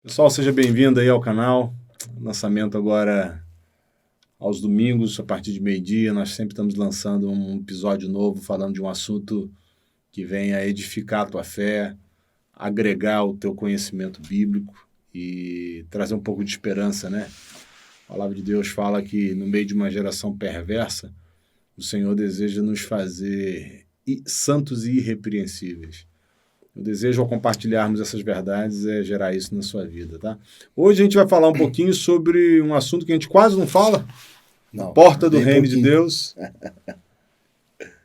Pessoal, seja bem-vindo aí ao canal. Lançamento agora aos domingos, a partir de meio-dia. Nós sempre estamos lançando um episódio novo, falando de um assunto que venha edificar a tua fé, agregar o teu conhecimento bíblico e trazer um pouco de esperança, né? A palavra de Deus fala que no meio de uma geração perversa, o Senhor deseja nos fazer santos e irrepreensíveis. O desejo ao compartilharmos essas verdades é gerar isso na sua vida, tá? Hoje a gente vai falar um pouquinho sobre um assunto que a gente quase não fala, Não, porta do bem reino pouquinho. de Deus.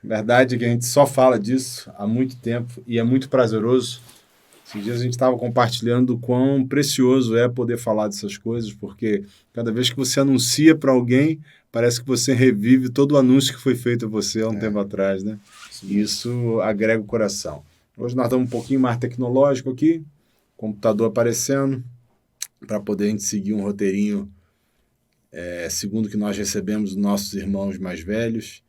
Verdade é que a gente só fala disso há muito tempo e é muito prazeroso. Esses dias a gente estava compartilhando o quão precioso é poder falar dessas coisas, porque cada vez que você anuncia para alguém, parece que você revive todo o anúncio que foi feito a você há um tempo atrás, né? E isso agrega o coração. Hoje nós estamos um pouquinho mais tecnológico aqui, computador aparecendo, para poder a gente seguir um roteirinho segundo que nós recebemos dos nossos irmãos mais velhos.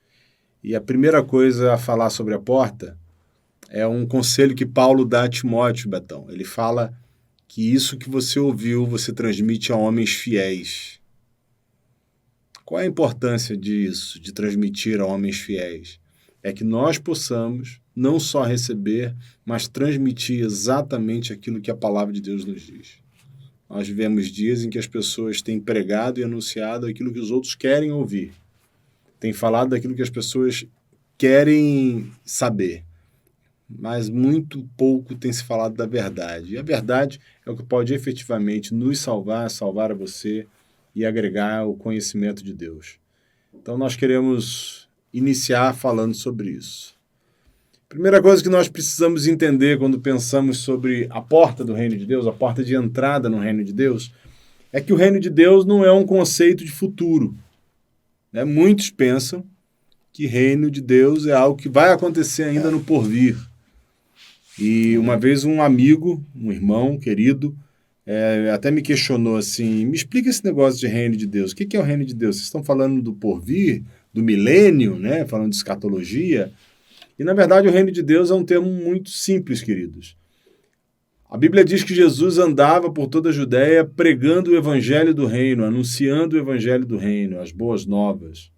E a primeira coisa a falar sobre a porta é um conselho que Paulo dá a Timóteo, Betão. Ele fala que isso que você ouviu, você transmite a homens fiéis. Qual é a importância disso, de transmitir a homens fiéis? É que nós possamos não só receber, mas transmitir exatamente aquilo que a palavra de Deus nos diz. Nós vivemos dias em que as pessoas têm pregado e anunciado aquilo que os outros querem ouvir. Têm falado daquilo que as pessoas querem saber. Mas muito pouco tem se falado da verdade. E a verdade é o que pode efetivamente nos salvar, salvar a você e agregar o conhecimento de Deus. Então nós queremos iniciar falando sobre isso. Primeira coisa que nós precisamos entender quando pensamos sobre a porta do reino de Deus, a porta de entrada no reino de Deus, é que o reino de Deus não é um conceito de futuro. Né? Muitos pensam que reino de Deus é algo que vai acontecer ainda no porvir. E uma vez um amigo, um irmão querido, até me questionou assim, me explica esse negócio de reino de Deus. O que é o reino de Deus? Vocês estão falando do porvir, do milênio, né? Falando de escatologia. E, na verdade, o reino de Deus é um termo muito simples, queridos. A Bíblia diz que Jesus andava por toda a Judéia pregando o evangelho do reino, anunciando o evangelho do reino, as boas novas.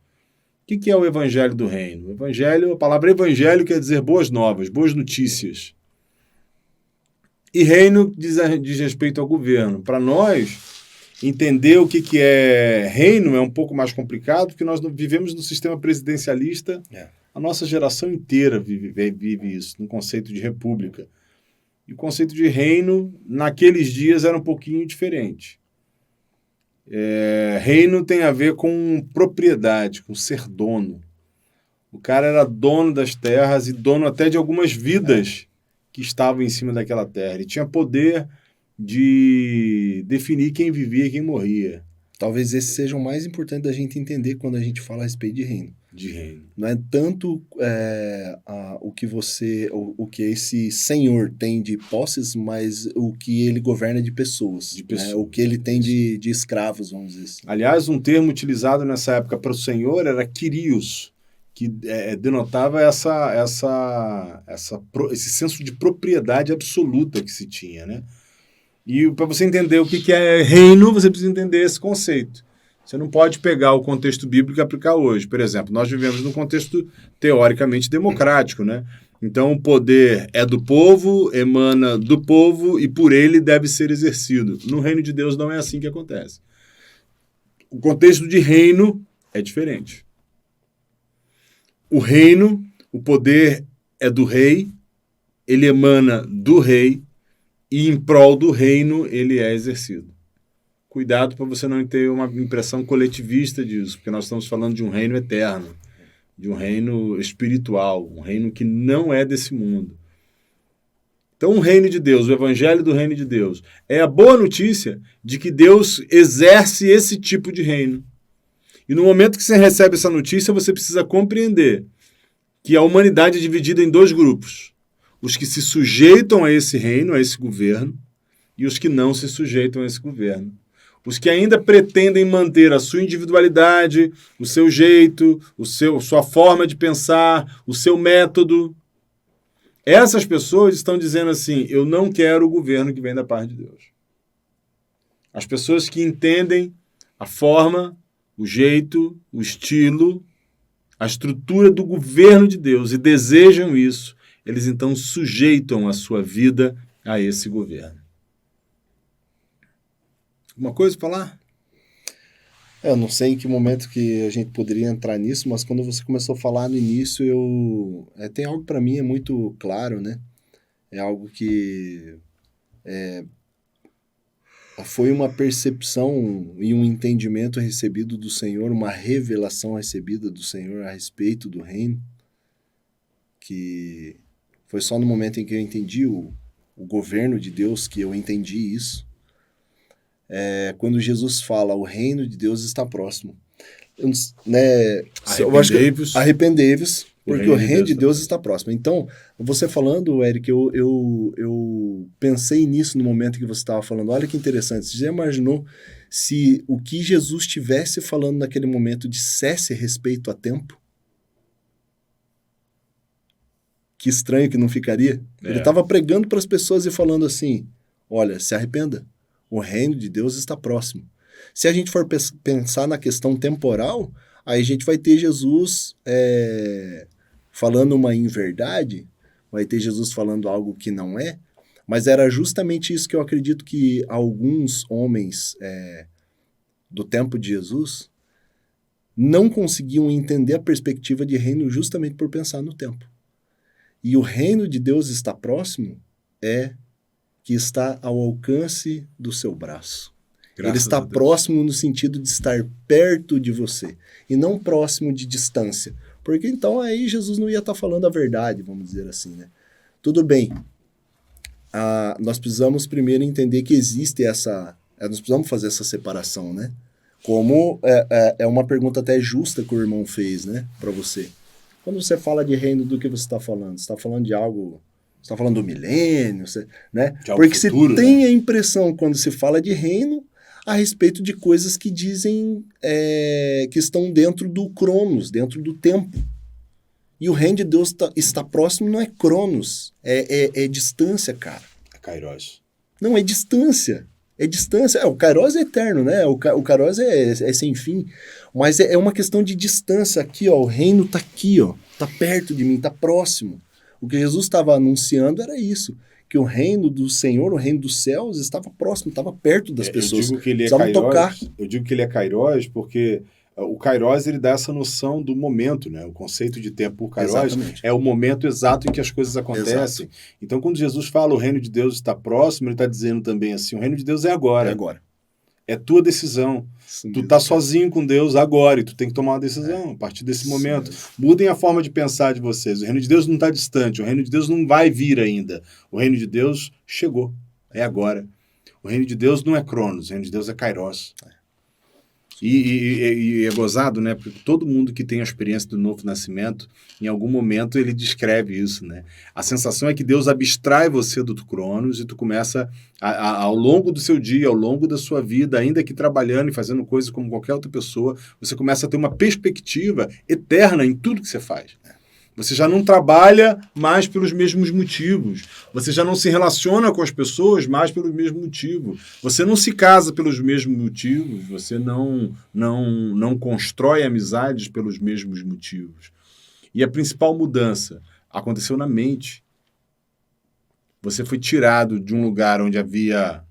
O que é o evangelho do reino? O evangelho, a palavra evangelho quer dizer boas novas, boas notícias. E reino diz respeito ao governo. Para nós, entender o que é reino é um pouco mais complicado, porque nós vivemos no sistema presidencialista. A nossa geração inteira vive isso, no conceito de república. E o conceito de reino, naqueles dias, era um pouquinho diferente. Reino tem a ver com propriedade, com ser dono. O cara era dono das terras e dono até de algumas vidas que estavam em cima daquela terra. Ele tinha poder de definir quem vivia e quem morria. Talvez esse seja o mais importante da gente entender quando a gente fala a respeito de reino. Não é tanto o que esse senhor tem de posses, mas o que ele governa de pessoas. Né? O que ele tem de escravos, vamos dizer assim. Aliás, um termo utilizado nessa época para o senhor era Kyrios, que denotava esse senso de propriedade absoluta que se tinha, né? E para você entender o que é reino, você precisa entender esse conceito. Você não pode pegar o contexto bíblico e aplicar hoje. Por exemplo, nós vivemos num contexto teoricamente democrático, né? Então, o poder é do povo, emana do povo e por ele deve ser exercido. No reino de Deus não é assim que acontece. O contexto de reino é diferente. O reino, o poder é do rei, ele emana do rei e em prol do reino ele é exercido. Cuidado para você não ter uma impressão coletivista disso, porque nós estamos falando de um reino eterno, de um reino espiritual, um reino que não é desse mundo. Então, o reino de Deus, o evangelho do reino de Deus, é a boa notícia de que Deus exerce esse tipo de reino. E no momento que você recebe essa notícia, você precisa compreender que a humanidade é dividida em dois grupos. Os que se sujeitam a esse reino, a esse governo, e os que não se sujeitam a esse governo. Os que ainda pretendem manter a sua individualidade, o seu jeito, sua forma de pensar, o seu método. Essas pessoas estão dizendo assim, eu não quero o governo que vem da parte de Deus. As pessoas que entendem a forma, o jeito, o estilo, a estrutura do governo de Deus e desejam isso, eles então sujeitam a sua vida a esse governo. Alguma coisa para falar? Eu não sei em que momento que a gente poderia entrar nisso, mas quando você começou a falar no início, tem algo para mim é muito claro, né? É algo que foi uma percepção e um entendimento recebido do Senhor, uma revelação recebida do Senhor a respeito do reino, que foi só no momento em que eu entendi o governo de Deus que eu entendi isso. Quando Jesus fala, o reino de Deus está próximo. Né, arrependei-vos, porque o reino de Deus está próximo. Então, você falando, Eric, eu pensei nisso no momento que você estava falando. Olha que interessante. Você já imaginou se o que Jesus estivesse falando naquele momento dissesse respeito a tempo? Que estranho que não ficaria. Ele estava pregando para as pessoas e falando assim, olha, se arrependa. O reino de Deus está próximo. Se a gente for pensar na questão temporal, aí a gente vai ter Jesus falando uma inverdade, vai ter Jesus falando algo que não é, mas era justamente isso que eu acredito que alguns homens do tempo de Jesus não conseguiam entender a perspectiva de reino justamente por pensar no tempo. E o reino de Deus está próximo que está ao alcance do seu braço. Ele está próximo no sentido de estar perto de você e não próximo de distância. Porque então aí Jesus não ia estar falando a verdade, vamos dizer assim, né? Tudo bem. Nós precisamos primeiro entender que existe nós precisamos fazer essa separação, né? Como é uma pergunta até justa que o irmão fez, né? Para você. Quando você fala de reino, do que você está falando? Você está falando de algo... Você está falando do milênio, né? Porque futuro, você tem a impressão, quando se fala de reino, a respeito de coisas que dizem que estão dentro do cronos, dentro do tempo. E o reino de Deus está próximo, não é cronos, é distância, cara. É kairos. Não, é distância. É distância. O kairos é eterno, né? O kairos é sem fim. Mas é uma questão de distância aqui, ó. O reino está aqui, ó. Está perto de mim, está próximo. O que Jesus estava anunciando era isso, que o reino do Senhor, o reino dos céus, estava próximo, estava perto das pessoas. Eu digo que ele é kairos, eu digo que ele é kairos porque o kairos ele dá essa noção do momento, né? O conceito de tempo por kairos é o momento exato em que as coisas acontecem. Exato. Então, quando Jesus fala o reino de Deus está próximo, ele está dizendo também assim, o reino de Deus é agora. É agora. É tua decisão. Tu tá sozinho com Deus agora e tu tem que tomar uma decisão a partir desse momento. Mudem a forma de pensar de vocês. O reino de Deus não está distante. O reino de Deus não vai vir ainda. O reino de Deus chegou. É agora. O reino de Deus não é Cronos. O reino de Deus é Kairos. E é gozado, né? Porque todo mundo que tem a experiência do novo nascimento, em algum momento ele descreve isso, né? A sensação é que Deus abstrai você do Cronos e tu começa, ao longo do seu dia, ao longo da sua vida, ainda que trabalhando e fazendo coisas como qualquer outra pessoa, você começa a ter uma perspectiva eterna em tudo que você faz. Você já não trabalha mais pelos mesmos motivos. Você já não se relaciona com as pessoas mais pelos mesmos motivos. Você não se casa pelos mesmos motivos. Você não constrói amizades pelos mesmos motivos. E a principal mudança aconteceu na mente. Você foi tirado de um lugar onde havia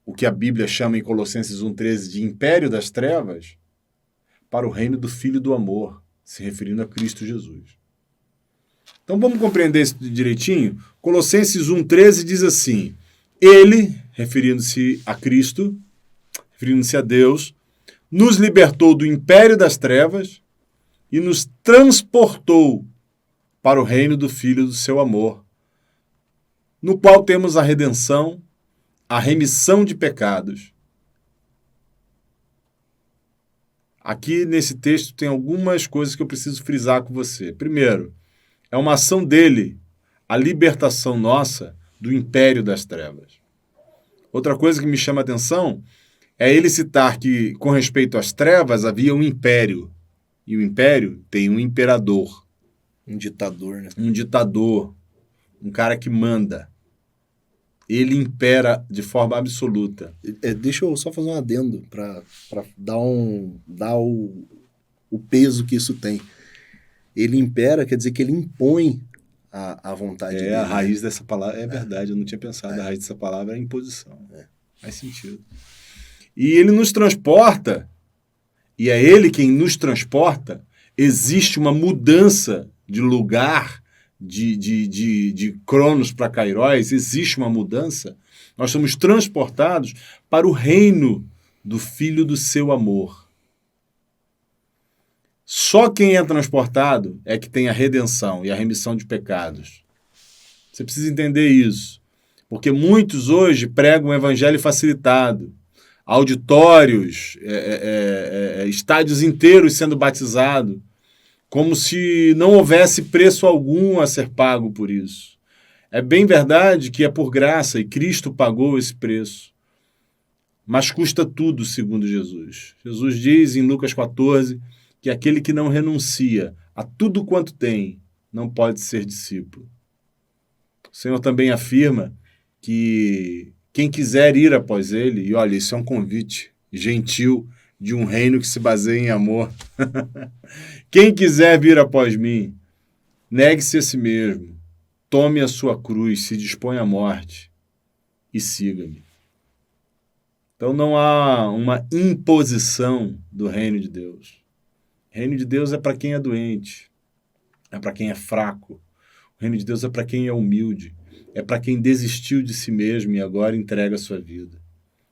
o que a Bíblia chama em Colossenses 1,13 de império das trevas para o reino do Filho do Amor, se referindo a Cristo Jesus. Então vamos compreender isso direitinho? Colossenses 1,13 diz assim, ele, referindo-se a Cristo, referindo-se a Deus, nos libertou do império das trevas e nos transportou para o reino do Filho do seu amor, no qual temos a redenção, a remissão de pecados. Aqui nesse texto tem algumas coisas que eu preciso frisar com você. Primeiro, é uma ação dele, a libertação nossa do império das trevas. Outra coisa que me chama a atenção é ele citar que, com respeito às trevas, havia um império. E o império tem um imperador. Um ditador, né? Um ditador. Um cara que manda. ele impera de forma absoluta. Deixa eu só fazer um adendo para dar o peso que isso tem. Ele impera, quer dizer que ele impõe a vontade dele. A raiz dessa palavra, é verdade, eu não tinha pensado, a raiz dessa palavra é imposição. Faz sentido. E ele nos transporta, e é ele quem nos transporta. Existe uma mudança de lugar, de Cronos para Kairos, existe uma mudança. Nós somos transportados para o reino do Filho do seu amor. Só quem é transportado é que tem a redenção e a remissão de pecados. Você precisa entender isso. Porque muitos hoje pregam o evangelho facilitado. Auditórios, estádios inteiros sendo batizados, como se não houvesse preço algum a ser pago por isso. É bem verdade que é por graça e Cristo pagou esse preço. Mas custa tudo, segundo Jesus. Jesus diz em Lucas 14 que aquele que não renuncia a tudo quanto tem não pode ser discípulo. O Senhor também afirma que quem quiser ir após ele, e olha, isso é um convite gentil de um reino que se baseia em amor. Quem quiser vir após mim, negue-se a si mesmo, tome a sua cruz, se dispõe à morte e siga-me. Então não há uma imposição do reino de Deus. O reino de Deus é para quem é doente, é para quem é fraco. O reino de Deus é para quem é humilde, é para quem desistiu de si mesmo e agora entrega a sua vida.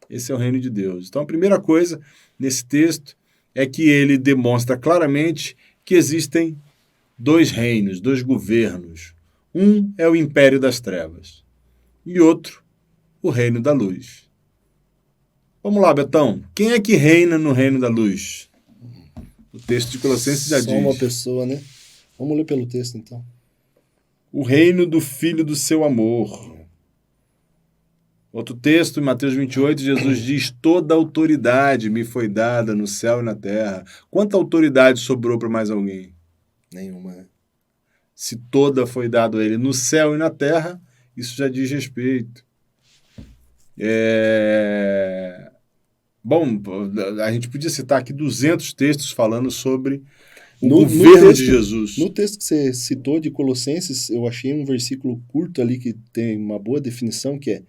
Esse é o reino de Deus. Então a primeira coisa nesse texto é que ele demonstra claramente que existem dois reinos, dois governos. Um é o império das trevas e outro, o reino da luz. Vamos lá, Betão. Quem é que reina no reino da luz? O texto de Colossenses já diz. Só uma pessoa, né? Vamos ler pelo texto, então. O reino do Filho do seu amor. Outro texto, em Mateus 28, Jesus diz: toda autoridade me foi dada no céu e na terra. Quanta autoridade sobrou para mais alguém? Nenhuma, né? Se toda foi dada a ele no céu e na terra, isso já diz respeito. Bom, a gente podia citar aqui 200 textos falando sobre o governo de Jesus. No texto que você citou de Colossenses, eu achei um versículo curto ali que tem uma boa definição, que é: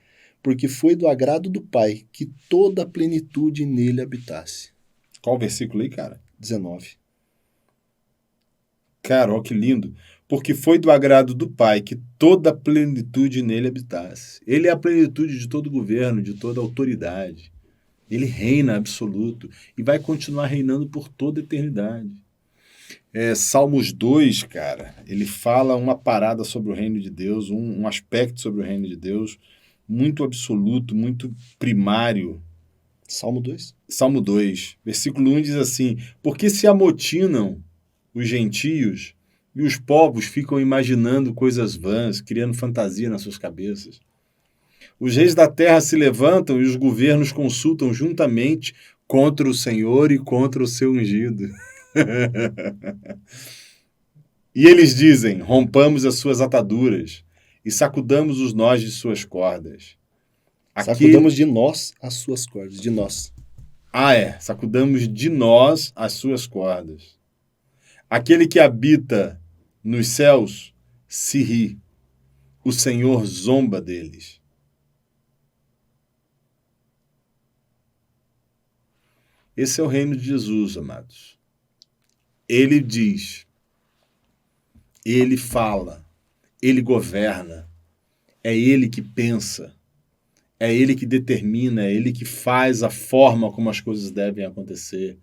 porque foi do agrado do Pai que toda a plenitude nele habitasse. Qual versículo aí, cara? 19. Cara, ó que lindo. Porque foi do agrado do Pai que toda a plenitude nele habitasse. Ele é a plenitude de todo governo, de toda autoridade. Ele reina absoluto e vai continuar reinando por toda a eternidade. Salmos 2, cara, ele fala uma parada sobre o reino de Deus, um aspecto sobre o reino de Deus muito absoluto, muito primário. Salmo 2? Salmo 2, versículo 1 diz assim: porque se amotinam os gentios e os povos ficam imaginando coisas vãs, criando fantasia nas suas cabeças. Os reis da terra se levantam e os governos consultam juntamente contra o Senhor e contra o seu ungido. E eles dizem: rompamos as suas ataduras e sacudamos os nós de suas cordas. Sacudamos de nós as suas cordas, de nós. Sacudamos de nós as suas cordas. Aquele que habita nos céus se ri. O Senhor zomba deles. Esse é o reino de Jesus, amados. Ele diz, ele fala, ele governa, é ele que pensa, é ele que determina, é ele que faz a forma como as coisas devem acontecer.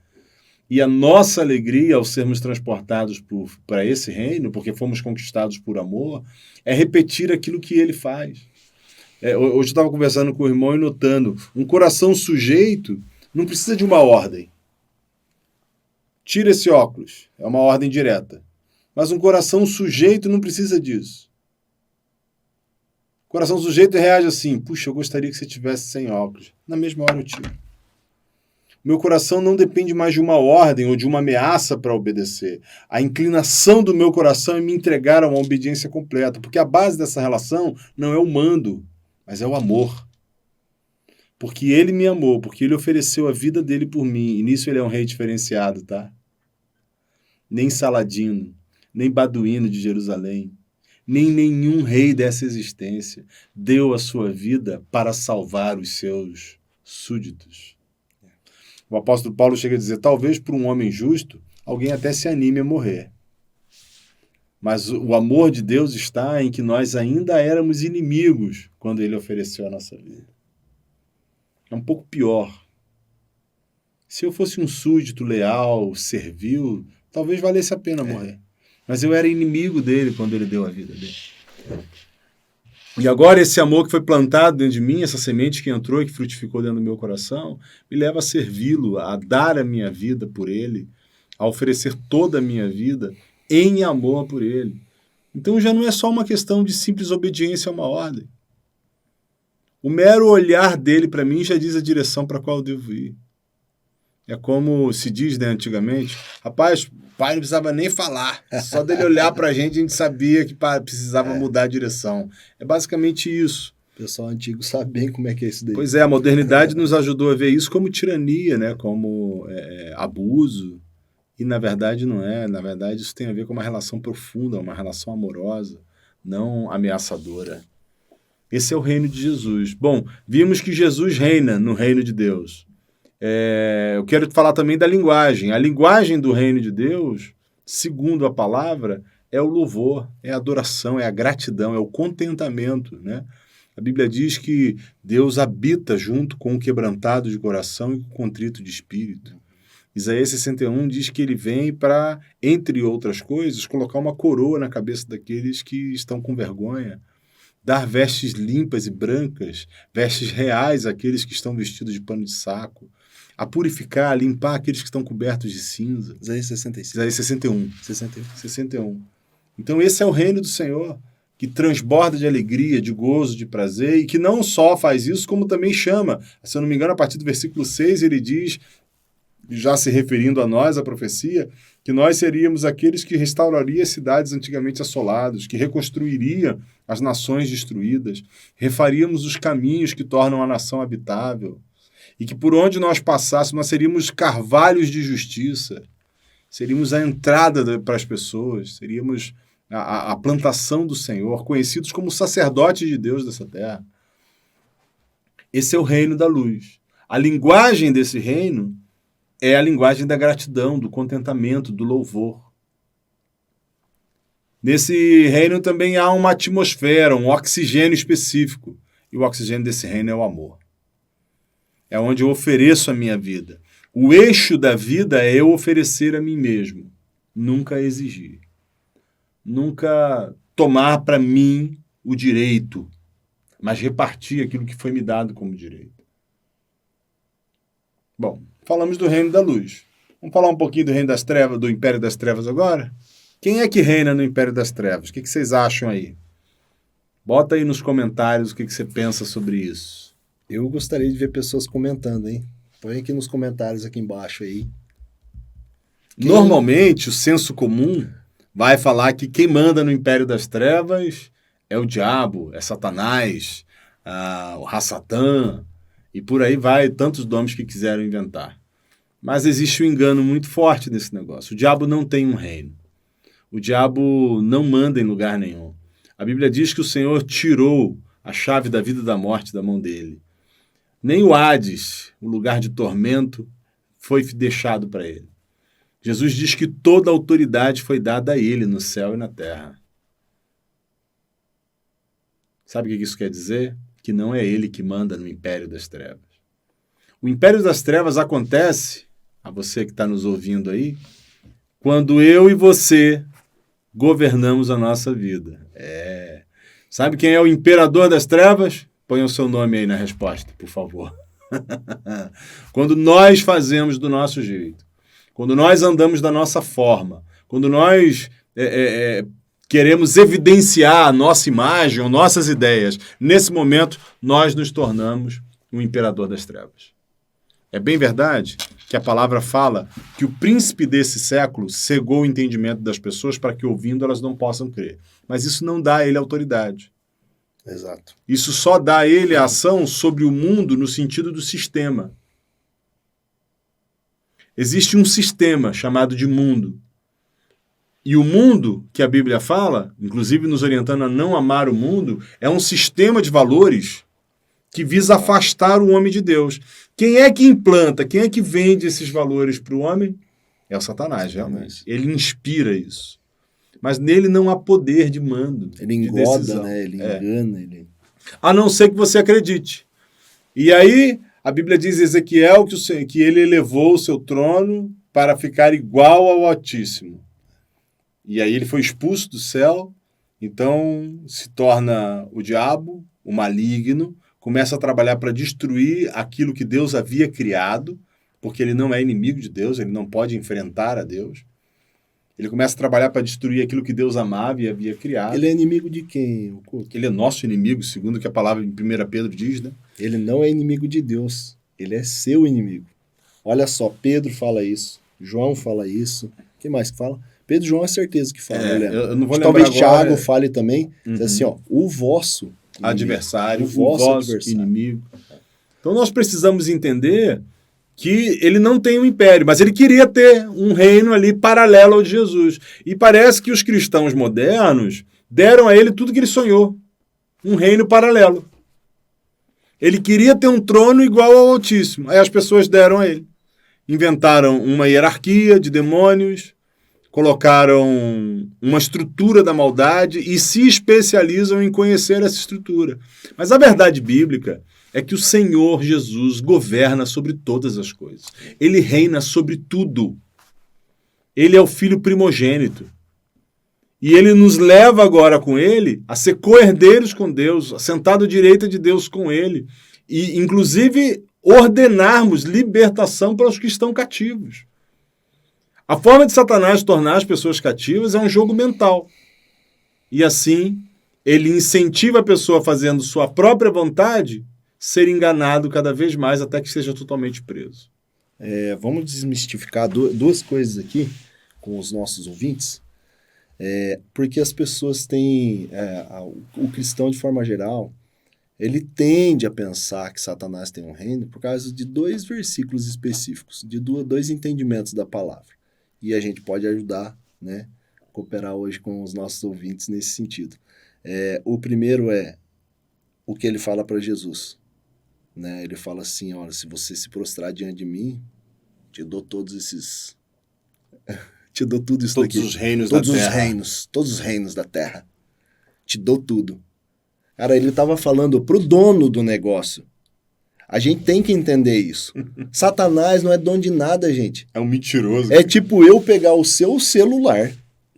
E a nossa alegria ao sermos transportados para esse reino, porque fomos conquistados por amor, é repetir aquilo que ele faz. Hoje eu estava conversando com o irmão e notando, um coração sujeito não precisa de uma ordem. Tira esse óculos, é uma ordem direta. Mas um coração sujeito não precisa disso. O coração sujeito reage assim: puxa, eu gostaria que você tivesse sem óculos. Na mesma hora eu tiro. Meu coração não depende mais de uma ordem ou de uma ameaça para obedecer. A inclinação do meu coração é me entregar a uma obediência completa, porque a base dessa relação não é o mando, mas é o amor. Porque ele me amou, porque ele ofereceu a vida dele por mim, e nisso ele é um rei diferenciado, tá? Nem Saladino, nem Baduíno de Jerusalém, nem nenhum rei dessa existência deu a sua vida para salvar os seus súditos. O apóstolo Paulo chega a dizer, talvez por um homem justo, alguém até se anime a morrer. Mas o amor de Deus está em que nós ainda éramos inimigos quando ele ofereceu a nossa vida. É um pouco pior. Se eu fosse um súdito leal, servil, talvez valesse a pena morrer. Mas eu era inimigo dele quando ele deu a vida dele. E agora esse amor que foi plantado dentro de mim, essa semente que entrou e que frutificou dentro do meu coração, me leva a servi-lo, a dar a minha vida por ele, a oferecer toda a minha vida em amor por ele. Então já não é só uma questão de simples obediência a uma ordem. O mero olhar dele para mim já diz a direção para a qual eu devo ir. É como se diz, né, antigamente, rapaz, o pai não precisava nem falar, só dele olhar para a gente sabia que precisava mudar a direção. É basicamente isso. O pessoal antigo sabe bem como é que é isso daí. Pois é, a modernidade nos ajudou a ver isso como tirania, né, como abuso, e na verdade não é. Na verdade isso tem a ver com uma relação profunda, uma relação amorosa, não ameaçadora. Esse é o reino de Jesus. Bom, vimos que Jesus reina no reino de Deus. Eu quero falar também da linguagem. A linguagem do reino de Deus, segundo a palavra, é o louvor, é a adoração, é a gratidão, é o contentamento, né? A Bíblia diz que Deus habita junto com o quebrantado de coração e com o contrito de espírito. Isaías 61 diz que ele vem para, entre outras coisas, colocar uma coroa na cabeça daqueles que estão com vergonha, dar vestes limpas e brancas, vestes reais àqueles que estão vestidos de pano de saco, a purificar, a limpar aqueles que estão cobertos de cinza. Isaías 65. Isaías 61. Então esse é o reino do Senhor, que transborda de alegria, de gozo, de prazer, e que não só faz isso, como também chama. Se eu não me engano, a partir do versículo 6, ele diz, já se referindo a nós, a profecia, que nós seríamos aqueles que restaurariam as cidades antigamente assoladas, que reconstruiriam as nações destruídas, refaríamos os caminhos que tornam a nação habitável, e que por onde nós passássemos, nós seríamos carvalhos de justiça, seríamos a entrada para as pessoas, seríamos a plantação do Senhor, conhecidos como sacerdotes de Deus dessa terra. Esse é o reino da luz. A linguagem desse reino é a linguagem da gratidão, do contentamento, do louvor. Nesse reino também há uma atmosfera, um oxigênio específico. E o oxigênio desse reino é o amor. É onde eu ofereço a minha vida. O eixo da vida é eu oferecer a mim mesmo. Nunca exigir. Nunca tomar para mim o direito, mas repartir aquilo que foi me dado como direito. Bom, falamos do reino da luz. Vamos falar um pouquinho do reino das trevas, do império das trevas agora? Quem é que reina no império das trevas? O que vocês acham aí? Bota aí nos comentários o que você pensa sobre isso. Eu gostaria de ver pessoas comentando, hein? Põe aqui nos comentários aqui embaixo aí. Normalmente, o senso comum vai falar que quem manda no império das trevas é o diabo, é Satanás, o Rassatã, e por aí vai, tantos nomes que quiseram inventar. Mas existe um engano muito forte nesse negócio. O diabo não tem um reino. O diabo não manda em lugar nenhum. A Bíblia diz que o Senhor tirou a chave da vida e da morte da mão dele. Nem o Hades, o lugar de tormento, foi deixado para ele. Jesus diz que toda a autoridade foi dada a ele no céu e na terra. Sabe o que isso quer dizer? Que não é ele que manda no império das trevas. O império das trevas acontece, a você que está nos ouvindo aí, quando eu e você governamos a nossa vida. Sabe quem é o imperador das trevas? Põe o seu nome aí na resposta, por favor. Quando nós fazemos do nosso jeito, quando nós andamos da nossa forma, quando nós queremos evidenciar a nossa imagem ou nossas ideias, nesse momento nós nos tornamos um imperador das trevas. É bem verdade que a palavra fala que o príncipe desse século cegou o entendimento das pessoas para que, ouvindo, elas não possam crer. Mas isso não dá a ele autoridade. Exato. Isso só dá a ele a ação sobre o mundo no sentido do sistema. Existe um sistema chamado de mundo. E o mundo que a Bíblia fala, inclusive nos orientando a não amar o mundo, é um sistema de valores que visa afastar o homem de Deus. Quem é que implanta, quem é que vende esses valores para o homem? É o Satanás, realmente. Ele inspira isso. Mas nele não há poder de mando. Ele engoda, né? Ele engana. Ele... A não ser que você acredite. E aí, a Bíblia diz em Ezequiel que ele elevou o seu trono para ficar igual ao Altíssimo. E aí ele foi expulso do céu, então se torna o diabo, o maligno, começa a trabalhar para destruir aquilo que Deus havia criado, porque ele não é inimigo de Deus, ele não pode enfrentar a Deus. Ele começa a trabalhar para destruir aquilo que Deus amava e havia criado. Ele é inimigo de quem? Ele é nosso inimigo, segundo o que a palavra em 1 Pedro diz, né? Ele não é inimigo de Deus, ele é seu inimigo. Olha só, Pedro fala isso, João fala isso, quem mais que fala? Pedro e João é certeza que fala, eu não vou talvez lembrar agora, Tiago fale também, assim, ó, o vosso adversário, o vosso inimigo. Então nós precisamos entender que ele não tem um império, mas ele queria ter um reino ali paralelo ao de Jesus. E parece que os cristãos modernos deram a ele tudo que ele sonhou, um reino paralelo. Ele queria ter um trono igual ao Altíssimo, aí as pessoas deram a ele. Inventaram uma hierarquia de demônios, colocaram uma estrutura da maldade e se especializam em conhecer essa estrutura. Mas a verdade bíblica é que o Senhor Jesus governa sobre todas as coisas. Ele reina sobre tudo. Ele é o Filho primogênito. E ele nos leva agora com ele a ser co-herdeiros com Deus, sentado à direita de Deus com ele. E, inclusive, ordenarmos libertação para os que estão cativos. A forma de Satanás tornar as pessoas cativas é um jogo mental. E assim, ele incentiva a pessoa fazendo sua própria vontade ser enganado cada vez mais até que seja totalmente preso. Vamos desmistificar duas coisas aqui com os nossos ouvintes, porque as pessoas têm... o cristão, de forma geral, ele tende a pensar que Satanás tem um reino por causa de 2 versículos específicos, de 2 entendimentos da palavra. E a gente pode ajudar, né, cooperar hoje com os nossos ouvintes nesse sentido. O primeiro é o que ele fala para Jesus. Né? Ele fala assim, olha, se você se prostrar diante de mim, te dou todos esses... te dou tudo isso todos daqui. Os reinos todos da os terra. reinos, todos os reinos da terra. Te dou tudo. Cara, ele estava falando pro dono do negócio. A gente tem que entender isso. Satanás não é dono de nada, gente. É um mentiroso. É tipo eu pegar o seu celular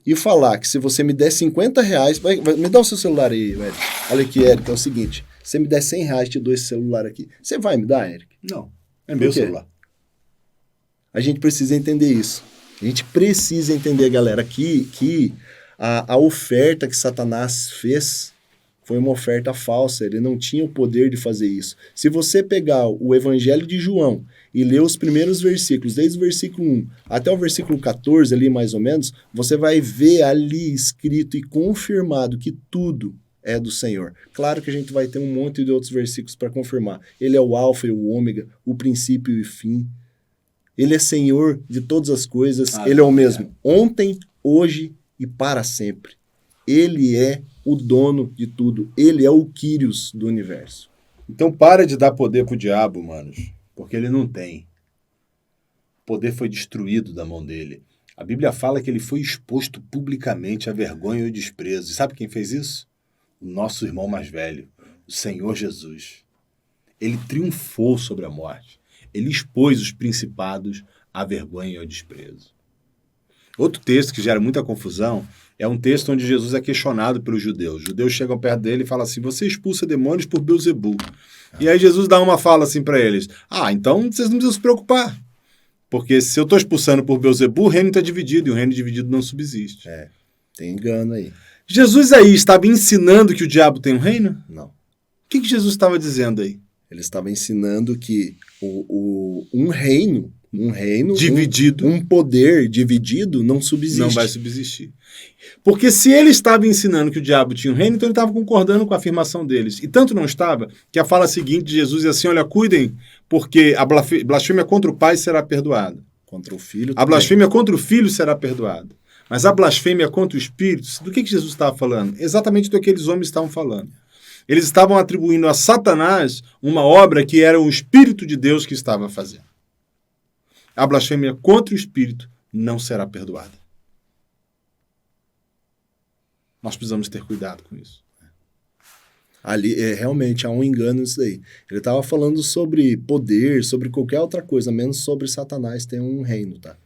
e falar que se você me der 50 reais... me dá o seu celular aí, Eric. Olha aqui, Eric, é o seguinte. Se você me der 100 reais, te dou esse celular aqui. Você vai me dar, Eric? Não. É meu celular. A gente precisa entender isso. A gente precisa entender, galera, que a oferta que Satanás fez foi uma oferta falsa. Ele não tinha o poder de fazer isso. Se você pegar o Evangelho de João e ler os primeiros versículos, desde o versículo 1 até o versículo 14, ali mais ou menos, você vai ver ali escrito e confirmado que tudo é do Senhor. Claro que a gente vai ter um monte de outros versículos para confirmar. Ele é o alfa e o ômega, o princípio e o fim. Ele é Senhor de todas as coisas. Ele é o mesmo ontem, hoje e para sempre. Ele é o dono de tudo. Ele é o Kyrios do universo. Então para de dar poder pro diabo, manos, porque ele não tem. O poder foi destruído da mão dele. A Bíblia fala que ele foi exposto publicamente à vergonha e ao desprezo. E sabe quem fez isso? O nosso irmão mais velho, o Senhor Jesus. Ele triunfou sobre a morte. Ele expôs os principados à vergonha e ao desprezo. Outro texto que gera muita confusão é um texto onde Jesus é questionado pelos judeus. Os judeus chegam perto dele e falam assim, você expulsa demônios por Beelzebul. E aí Jesus dá uma fala assim para eles, então vocês não precisam se preocupar. Porque se eu estou expulsando por Beelzebul, o reino está dividido, e o reino dividido não subsiste. Tem engano aí. Jesus aí estava ensinando que o diabo tem um reino? Não. O que Jesus estava dizendo aí? Ele estava ensinando que Um reino dividido, um poder dividido não subsiste. Não vai subsistir. Porque se ele estava ensinando que o diabo tinha um reino, então ele estava concordando com a afirmação deles. E tanto não estava, que a fala seguinte de Jesus é assim, olha, cuidem, porque a blasfêmia contra o Pai será perdoada. Contra o Filho A blasfêmia contra o Filho será perdoada. Mas a blasfêmia contra o Espírito, do que Jesus estava falando? Exatamente do que aqueles homens estavam falando. Eles estavam atribuindo a Satanás uma obra que era o Espírito de Deus que estava fazendo. A blasfêmia contra o Espírito não será perdoada. Nós precisamos ter cuidado com isso. Ali, realmente, há um engano nisso daí. Ele estava falando sobre poder, sobre qualquer outra coisa, menos sobre Satanás ter um reino, tá?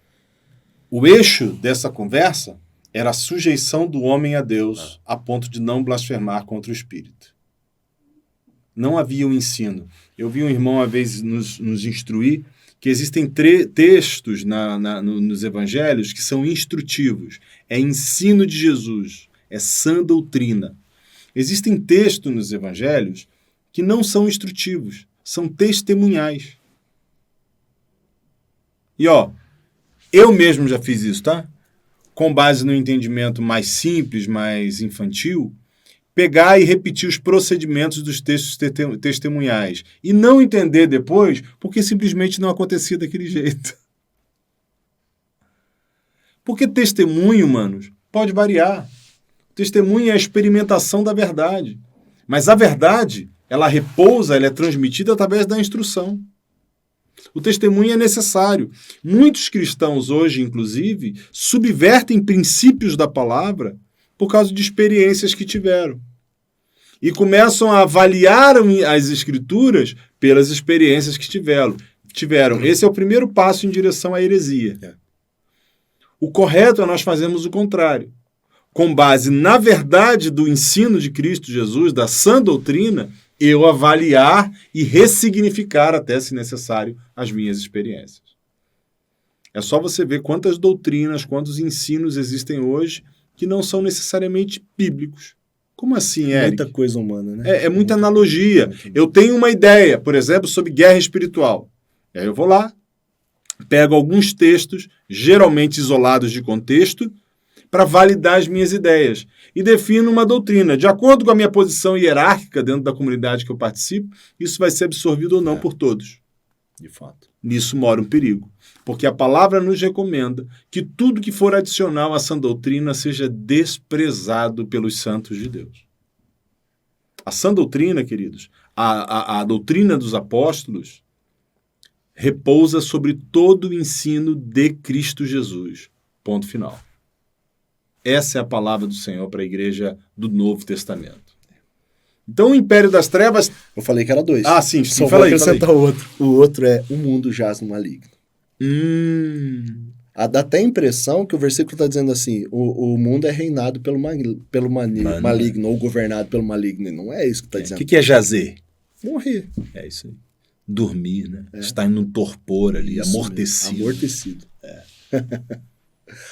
O eixo dessa conversa era a sujeição do homem a Deus, a ponto de não blasfemar contra o Espírito. Não havia um ensino. Eu vi um irmão uma vez nos instruir que existem textos nos evangelhos que são instrutivos. É ensino de Jesus, é sã doutrina. Existem textos nos evangelhos que não são instrutivos, são testemunhais. E eu mesmo já fiz isso, tá? Com base no entendimento mais simples, mais infantil, pegar e repetir os procedimentos dos textos testemunhais e não entender depois porque simplesmente não acontecia daquele jeito. Porque testemunho, manos, pode variar. Testemunho é a experimentação da verdade. Mas a verdade, ela repousa, ela é transmitida através da instrução. O testemunho é necessário. Muitos cristãos hoje, inclusive, subvertem princípios da palavra por causa de experiências que tiveram. E começam a avaliar as escrituras pelas experiências que tiveram. Esse é o primeiro passo em direção à heresia. O correto é nós fazermos o contrário. Com base na verdade do ensino de Cristo Jesus, da sã doutrina, eu avaliar e ressignificar, até se necessário, as minhas experiências. É só você ver quantas doutrinas, quantos ensinos existem hoje que não são necessariamente bíblicos. Como assim, Eric? Muita coisa humana, né? É muita analogia. Eu tenho uma ideia, por exemplo, sobre guerra espiritual. E aí eu vou lá, pego alguns textos, geralmente isolados de contexto, para validar as minhas ideias. E defino uma doutrina. De acordo com a minha posição hierárquica dentro da comunidade que eu participo, isso vai ser absorvido ou não por todos. De fato. Nisso mora um perigo. Porque a palavra nos recomenda que tudo que for adicional à sã doutrina seja desprezado pelos santos de Deus. A sã doutrina, queridos, a doutrina dos apóstolos, repousa sobre todo o ensino de Cristo Jesus. Ponto final. Essa é a palavra do Senhor para a igreja do Novo Testamento. Então, o Império das Trevas... Eu falei que era 2. Ah, sim. Só vou acrescentar o outro. O outro é o mundo jaz no maligno. Dá até a impressão que o versículo está dizendo assim, o mundo é reinado pelo maligno, ou governado pelo maligno. E não é isso que está dizendo. O que é jazer? Morrer. É isso aí. Dormir, né? Estar em um torpor ali, isso amortecido. Mesmo. Amortecido.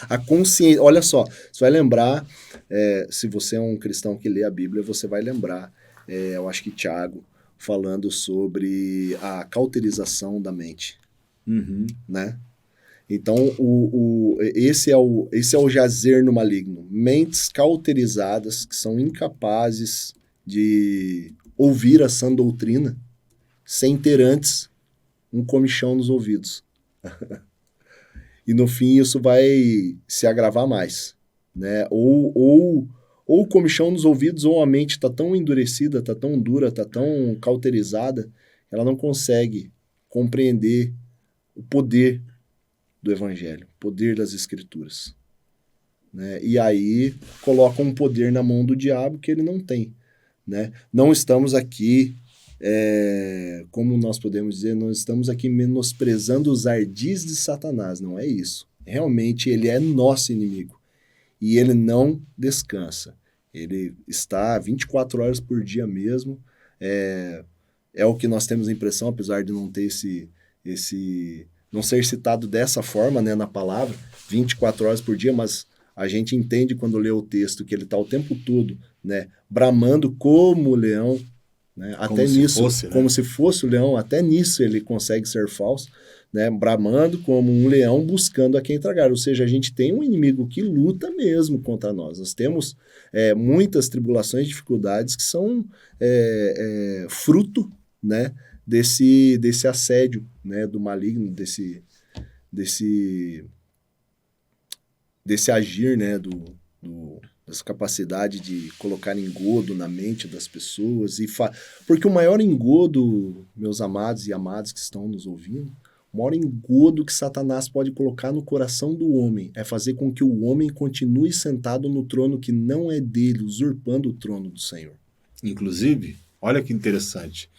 A consciência, olha só, você vai lembrar, se você é um cristão que lê a Bíblia, você vai lembrar, eu acho que Tiago, falando sobre a cauterização da mente, né? Então, esse é o jazer no maligno, mentes cauterizadas que são incapazes de ouvir a sã doutrina sem ter antes um comichão nos ouvidos. E no fim isso vai se agravar mais, né? Ou o comichão nos ouvidos, ou a mente está tão endurecida, está tão dura, está tão cauterizada, ela não consegue compreender o poder do Evangelho, o poder das Escrituras, né? E aí coloca um poder na mão do diabo que ele não tem, né? Não estamos aqui... como nós podemos dizer, não estamos aqui menosprezando os ardis de Satanás, não é isso. Realmente ele é nosso inimigo e ele não descansa. Ele está 24 horas por dia mesmo, é o que nós temos a impressão, apesar de não ter não ser citado dessa forma, né, na palavra, 24 horas por dia, mas a gente entende quando lê o texto que ele está o tempo todo, né, bramando como leão, né? Até nisso, fosse, né? Como se fosse o leão, até nisso ele consegue ser falso, né? Bramando como um leão buscando a quem tragar. Ou seja, a gente tem um inimigo que luta mesmo contra nós. Nós temos muitas tribulações, dificuldades que são fruto, né? desse assédio, né? Do maligno, desse agir, né? Dessa capacidade de colocar engodo na mente das pessoas. Porque o maior engodo, meus amados e amadas que estão nos ouvindo, o maior engodo que Satanás pode colocar no coração do homem é fazer com que o homem continue sentado no trono que não é dele, usurpando o trono do Senhor. Inclusive, olha que interessante,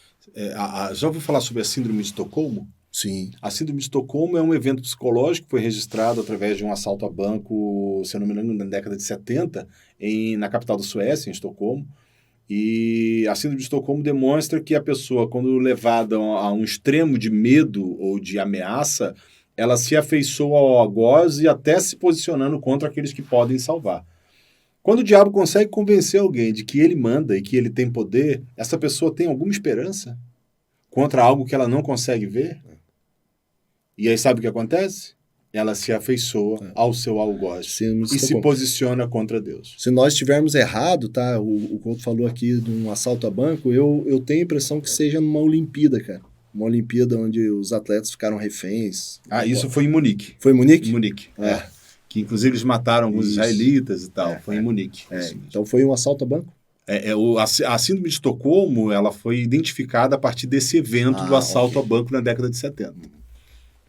já ouviu falar sobre a Síndrome de Estocolmo? Sim. A Síndrome de Estocolmo é um evento psicológico que foi registrado através de um assalto a banco, se eu não me engano, na década de 70, na capital da Suécia, em Estocolmo. E a Síndrome de Estocolmo demonstra que a pessoa, quando levada a um extremo de medo ou de ameaça, ela se afeiçoa ao algoz e até se posicionando contra aqueles que podem salvar. Quando o diabo consegue convencer alguém de que ele manda e que ele tem poder, essa pessoa tem alguma esperança contra algo que ela não consegue ver? E aí sabe o que acontece? Ela se afeiçoa ao seu algoz e se posiciona contra Deus. Se nós estivermos errado, tá? O Couto falou aqui de um assalto a banco, eu tenho a impressão que seja numa Olimpíada, cara. Uma Olimpíada onde os atletas ficaram reféns. Isso foi em Munique. Foi em Munique? Em Munique, que inclusive eles mataram alguns israelitas e tal. Foi em Munique. Então foi um assalto a banco? A Síndrome de Estocolmo, ela foi identificada a partir desse evento do assalto a banco na década de 70.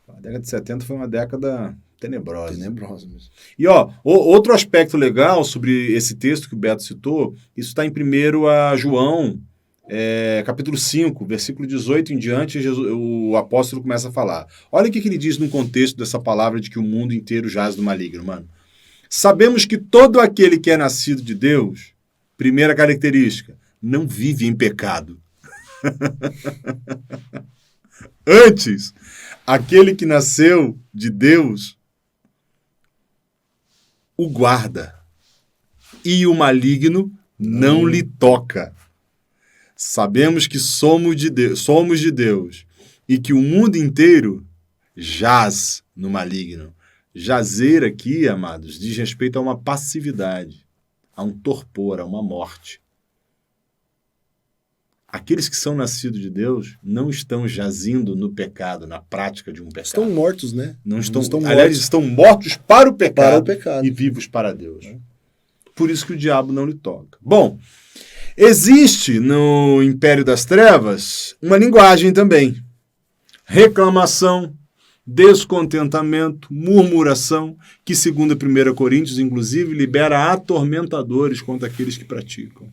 A década de 70 foi uma década tenebrosa. Tenebrosa mesmo. E outro aspecto legal sobre esse texto que o Beto citou, isso está em 1 João, capítulo 5, versículo 18 em diante, o apóstolo começa a falar. Olha o que ele diz no contexto dessa palavra de que o mundo inteiro jaz do maligno, mano. Sabemos que todo aquele que é nascido de Deus, primeira característica, não vive em pecado. Antes, aquele que nasceu de Deus o guarda, e o maligno não lhe toca. Sabemos que somos de Deus, e que o mundo inteiro jaz no maligno. Jazer aqui, amados, diz respeito a uma passividade, a um torpor, a uma morte. Aqueles que são nascidos de Deus não estão jazindo no pecado, na prática de um pecado. Estão mortos, né? Não estão aliás, estão mortos para o pecado, e vivos para Deus. Por isso que o diabo não lhe toca. Bom, existe no Império das Trevas uma linguagem também. Reclamação, descontentamento, murmuração, que segundo 1 Coríntios, inclusive, libera atormentadores contra aqueles que praticam.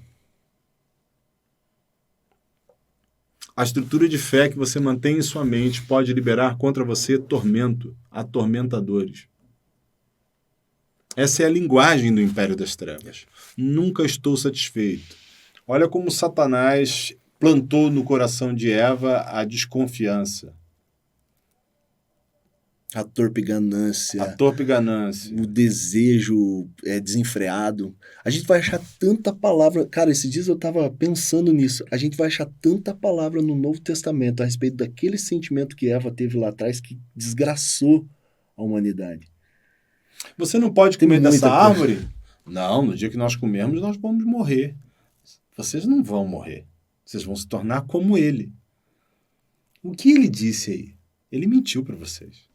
A estrutura de fé que você mantém em sua mente pode liberar contra você tormento, atormentadores. Essa é a linguagem do Império das Trevas. Nunca estou satisfeito. Olha como Satanás plantou no coração de Eva a desconfiança. A torpe ganância. O desejo desenfreado. A gente vai achar tanta palavra... Cara, esses dias eu estava pensando nisso. A gente vai achar tanta palavra no Novo Testamento a respeito daquele sentimento que Eva teve lá atrás que desgraçou a humanidade. Você não pode comer dessa árvore? Não, no dia que nós comermos, nós vamos morrer. Vocês não vão morrer. Vocês vão se tornar como ele. O que ele disse aí? Ele mentiu para vocês.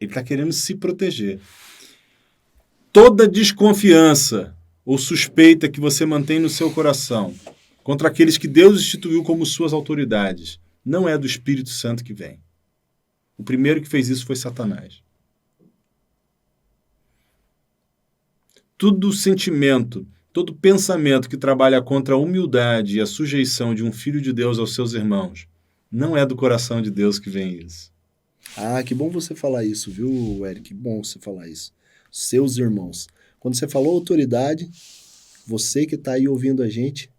Ele está querendo se proteger. Toda desconfiança ou suspeita que você mantém no seu coração contra aqueles que Deus instituiu como suas autoridades não é do Espírito Santo que vem. O primeiro que fez isso foi Satanás. Todo sentimento, todo pensamento que trabalha contra a humildade e a sujeição de um filho de Deus aos seus irmãos não é do coração de Deus que vem isso. Ah, que bom você falar isso, viu, Eric? Que bom você falar isso. Seus irmãos. Quando você falou autoridade, você que está aí ouvindo a gente,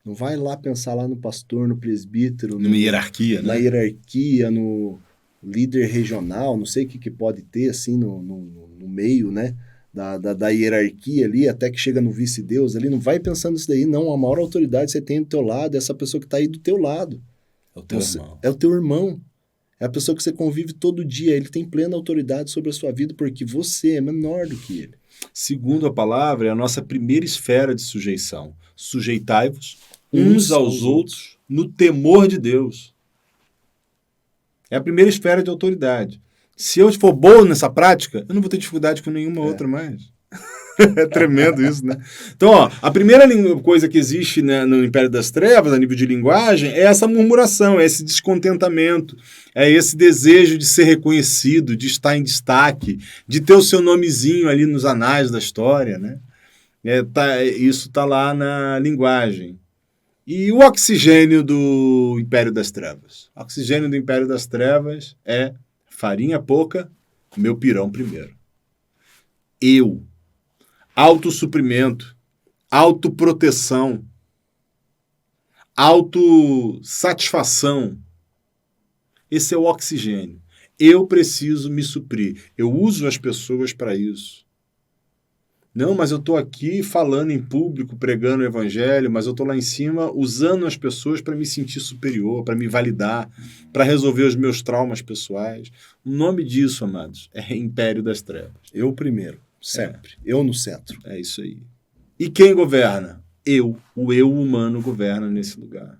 não vai lá pensar lá no pastor, no presbítero. Numa hierarquia, né? Na hierarquia, no líder regional, não sei o que pode ter, assim, no meio, né, da hierarquia ali, até que chega no vice-deus ali, não vai pensando nisso daí, não. A maior autoridade você tem do teu lado é essa pessoa que está aí do teu lado. É o teu irmão. É o teu irmão. É a pessoa que você convive todo dia. Ele tem plena autoridade sobre a sua vida porque você é menor do que ele. Segundo a palavra, é a nossa primeira esfera de sujeição. Sujeitai-vos uns aos outros no temor de Deus. É a primeira esfera de autoridade. Se eu for bom nessa prática, eu não vou ter dificuldade com nenhuma outra mais. É tremendo isso, né? Então, ó, a primeira coisa que existe, né, no Império das Trevas, a nível de linguagem, é essa murmuração, é esse descontentamento, é esse desejo de ser reconhecido, de estar em destaque, de ter o seu nomezinho ali nos anais da história, né? Isso está lá na linguagem. E o oxigênio do Império das Trevas? O oxigênio do Império das Trevas é farinha pouca, meu pirão primeiro. Eu. Autossuprimento, autoproteção, autossatisfação. Esse é o oxigênio. Eu preciso me suprir. Eu uso as pessoas para isso. Não, mas eu estou aqui falando em público, pregando o evangelho, mas eu estou lá em cima usando as pessoas para me sentir superior, para me validar, para resolver os meus traumas pessoais. O nome disso, amados, é Império das Trevas. Eu primeiro. Sempre. Eu no centro. É isso aí. E quem governa? Eu. O eu humano governa nesse lugar.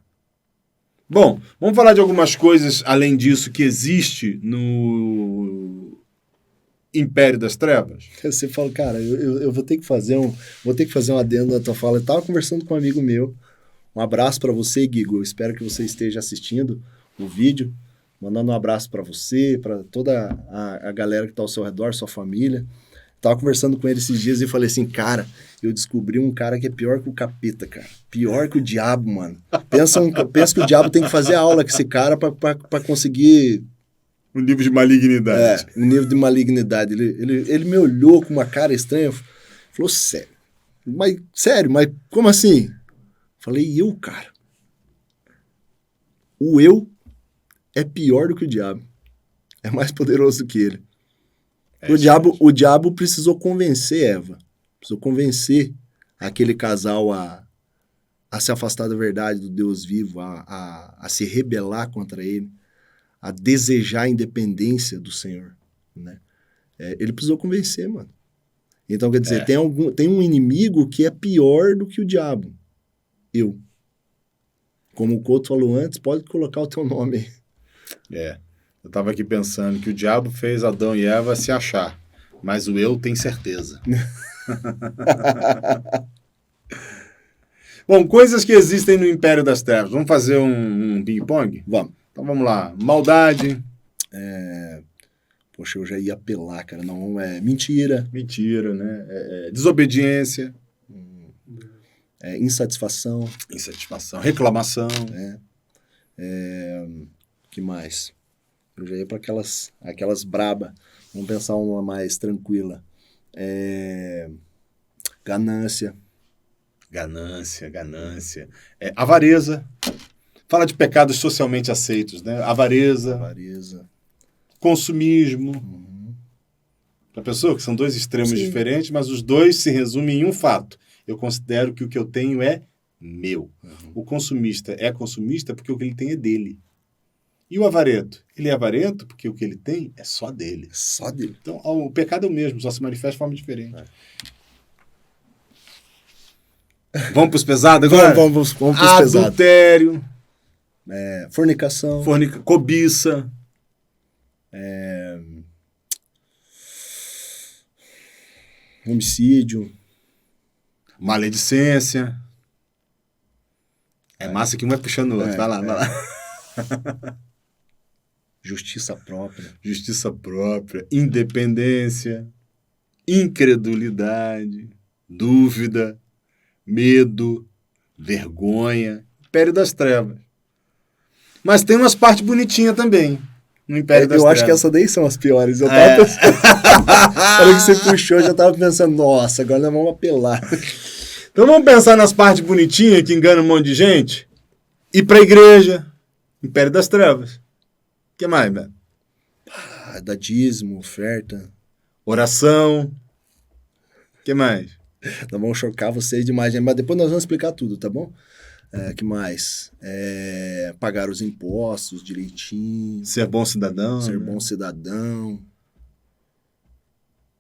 Bom, vamos falar de algumas coisas, além disso, que existe no Império das Trevas? Você fala, cara, eu vou ter que fazer um adendo na tua fala. Eu estava conversando com um amigo meu. Um abraço para você, Guigo. Eu espero que você esteja assistindo o vídeo. Mandando um abraço para você, para toda a galera que está ao seu redor, sua família. Tava conversando com ele esses dias e falei assim, cara, eu descobri um cara que é pior que o capeta, cara. Pior que o diabo, mano. Pensa que o diabo tem que fazer aula com esse cara pra conseguir... Um nível de malignidade. Um nível de malignidade. Ele me olhou com uma cara estranha, falou, sério, mas como assim? Falei, eu, cara. O eu é pior do que o diabo. É mais poderoso do que ele. O diabo precisou convencer Eva, precisou convencer aquele casal a se afastar da verdade do Deus vivo, a se rebelar contra ele, a desejar a independência do Senhor, né? Ele precisou convencer, mano. Então, quer dizer, tem um inimigo que é pior do que o diabo. Eu. Como o Couto falou antes, pode colocar o teu nome aí. Eu estava aqui pensando que o diabo fez Adão e Eva se achar, mas o eu tem certeza. Bom, coisas que existem no Império das Trevas. Vamos fazer um ping-pong? Vamos. Então vamos lá. Maldade. Poxa, eu já ia apelar, cara. Não, mentira. Mentira, né? Desobediência. Insatisfação. Insatisfação. Reclamação. Que mais? Eu já ia para aquelas braba. Vamos pensar uma mais tranquila. Ganância. Ganância. Avareza. Fala de pecados socialmente aceitos, né? Avareza. Consumismo. Já pensou que são dois extremos diferentes, mas os dois se resumem em um fato. Eu considero que o que eu tenho é meu. O consumista é consumista porque o que ele tem é dele. E o avarento? Ele é avarento porque o que ele tem é só dele. Só dele. Então, o pecado é o mesmo, só se manifesta de forma diferente. Vamos para os pesados agora? Vamos para os pesados. Adultério. Fornicação. Cobiça. Homicídio. Maledicência. Massa que um vai puxando o outro. Vai lá. Justiça própria. Independência. Incredulidade. Dúvida. Medo. Vergonha. Império das Trevas. Mas tem umas partes bonitinhas também no Império das Trevas. Eu acho que essas daí são as piores. Eu tava pensando... Na hora que você puxou, eu já tava pensando, nossa, agora nós vamos apelar. Então vamos pensar nas partes bonitinhas que enganam um monte de gente? Ir pra igreja. Império das Trevas. O que mais, velho? Dá dízimo, oferta. Oração. que mais? Nós vamos chocar vocês demais, mas depois nós vamos explicar tudo, tá bom? Que mais? Pagar os impostos direitinho. Ser bom cidadão. Ser né? bom cidadão.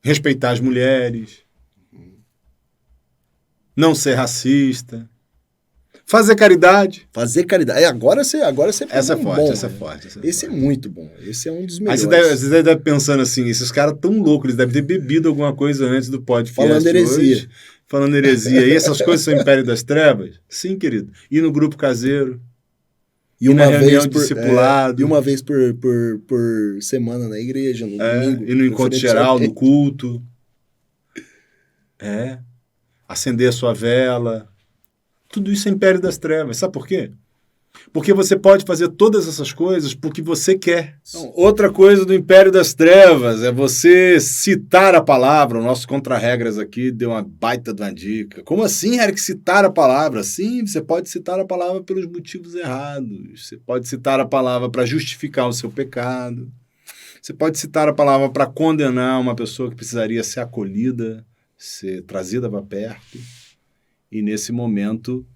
Respeitar as mulheres. Não ser racista. Fazer caridade. Fazer caridade. Agora você Essa é forte, bom, essa é né? forte. Esse é muito bom. Esse é um dos Aí melhores. você deve estar pensando assim, esses caras tão loucos, eles devem ter bebido alguma coisa antes do podcast. Falando heresia. Hoje, falando heresia. E essas coisas são Império das Trevas? Sim, querido. Ir no grupo caseiro. E uma vez discipulado. E uma vez por semana na igreja, no domingo. E no encontro geral, no culto. Acender a sua vela. Tudo isso é Império das Trevas. Sabe por quê? Porque você pode fazer todas essas coisas porque você quer. Então, outra coisa do Império das Trevas é você citar a palavra. O nosso Contra-Regras aqui deu uma baita de uma dica. Como assim, Eric, citar a palavra? Sim, você pode citar a palavra pelos motivos errados. Você pode citar a palavra para justificar o seu pecado. Você pode citar a palavra para condenar uma pessoa que precisaria ser acolhida, ser trazida para perto. E nesse momento